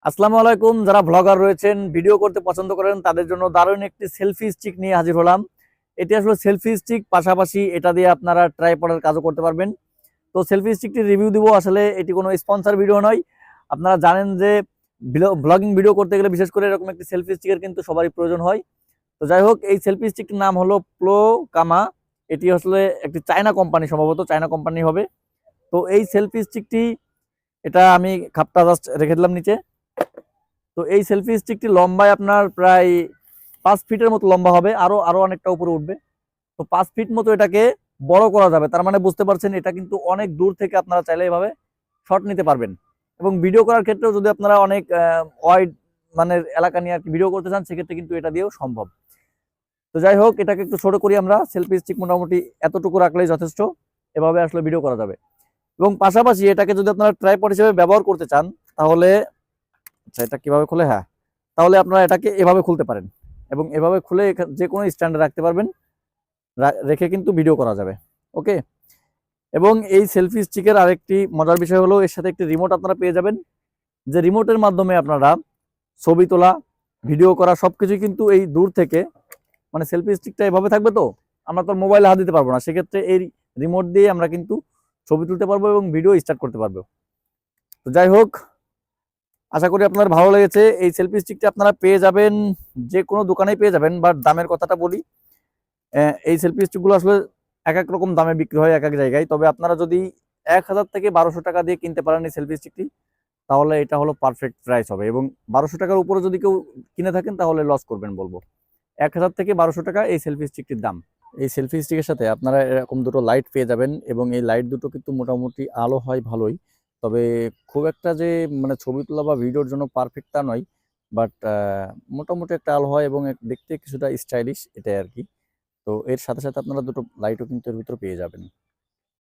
আসসালামু আলাইকুম। যারা ব্লগার রয়েছেন, ভিডিও করতে পছন্দ করেন, তাদের জন্য দারুণ একটি সেলফি স্টিক নিয়ে হাজির হলাম। এটি আসলে সেলফি স্টিক, পাশাপাশি এটা দিয়ে আপনারা ট্রাইপডের কাজও করতে পারবেন। তো সেলফি স্টিকটি রিভিউ দিব। আসলে এটি কোনো স্পন্সর ভিডিও নয়। আপনারা জানেন যে ব্লগিং ভিডিও করতে গেলে বিশেষ করে এরকম একটি সেলফি স্টিকের কিন্তু সবারই প্রয়োজন হয়। তো যাই হোক, এই সেলফি স্টিকটির নাম হলো প্লো কামা। এটি আসলে একটি চায়না কোম্পানি, সম্ভবত চায়না কোম্পানি হবে। তো এই সেলফি স্টিকটি, এটা আমি খাপটা জাস্ট রেখে দিলাম নিচে। তো এই সেলফি স্টিকটি লম্বায় আপনার প্রায় 5 ফিটের মতো লম্বা হবে, আরো আরো অনেকটা উপরে উঠবে। তো 5 ফিট মতো এটাকে বড় করা যাবে। তার মানে বুঝতে পারছেন, এটা কিন্তু অনেক দূর থেকে আপনারা চাইলে এভাবে শট নিতে পারবেন। এবং ভিডিও করার ক্ষেত্রেও যদি আপনারা অনেক ওয়াইড মানে এলাকা নিয়ে আর কি ভিডিও করতে চান, সেক্ষেত্রে কিন্তু এটা দিয়েও সম্ভব। তো যাই হোক, এটাকে একটু ছোট করি আমরা। সেলফি স্টিক মোটামুটি এতটুকু রাখলেই যথেষ্ট। এভাবে আসলে ভিডিও করা যাবে। এবং পাশাপাশি এটাকে যদি আপনারা ট্রাইপড হিসেবে ব্যবহার করতে চান, তাহলে আচ্ছা, এটা কিভাবে খুলে? হ্যাঁ, তাহলে আপনারা এটাকে এভাবে খুলতে পারেন এবং এভাবে খুলে যে কোনো স্ট্যান্ডে রাখতে পারবেন। রেখে কিন্তু ভিডিও করা যাবে। ওকে। এবং এই সেলফি স্টিকের আরেকটি মজার বিষয় হলো, এর সাথে একটি রিমোট আপনারা পেয়ে যাবেন, যে রিমোটের মাধ্যমে আপনারা ছবি তোলা, ভিডিও করা সবকিছুই কিন্তু এই দূর থেকে, মানে সেলফি স্টিকটা এভাবে থাকবে, তো আমরা তো মোবাইলে হাত দিতে পারবো না, সেক্ষেত্রে এই রিমোট দিয়ে আমরা কিন্তু ছবি তুলতে পারবো এবং ভিডিও স্টার্ট করতে পারবো। তো যাই হোক, আশা করি আপনার ভালো লেগেছে। এই সেলফি স্টিকটা আপনারা পেয়ে যাবেন যে কোনো দোকানেই পেয়ে যাবেন। বাট দামের কথাটা বলি, এই সেলফি স্টিকগুলো আসলে এক এক রকম দামে বিক্রি হয় এক এক জায়গায়। তবে আপনারা যদি 1000 থেকে 1200 টাকা দিয়ে কিনতে পারেন এই সেলফি স্টিকটি, তাহলে এটা হলো পারফেক্ট প্রাইস হবে। এবং 1200 টাকার উপরে যদি কেউ কিনে থাকেন, তাহলে লস করবেন বলবো। 1000 থেকে 1200 টাকা এই সেলফি স্টিকটির দাম। এই সেলফি স্টিকের সাথে আপনারা এরকম দুটো লাইট পেয়ে যাবেন, এবং এই লাইট দুটো কিন্তু মোটামুটি আলো হয় ভালোই। তবে খুব একটা যে মানে ছবি তোলা বা ভিডিওর জন্য পারফেক্ট তা নয়। বাট মোটামুটি একটা আলো হয় এবং দেখতে কিছুটা স্টাইলিশ, এটাই আর কি। তো এর সাথে সাথে আপনারা দুটো লাইটও কিন্তু এর ভিতরে পেয়ে যাবেন।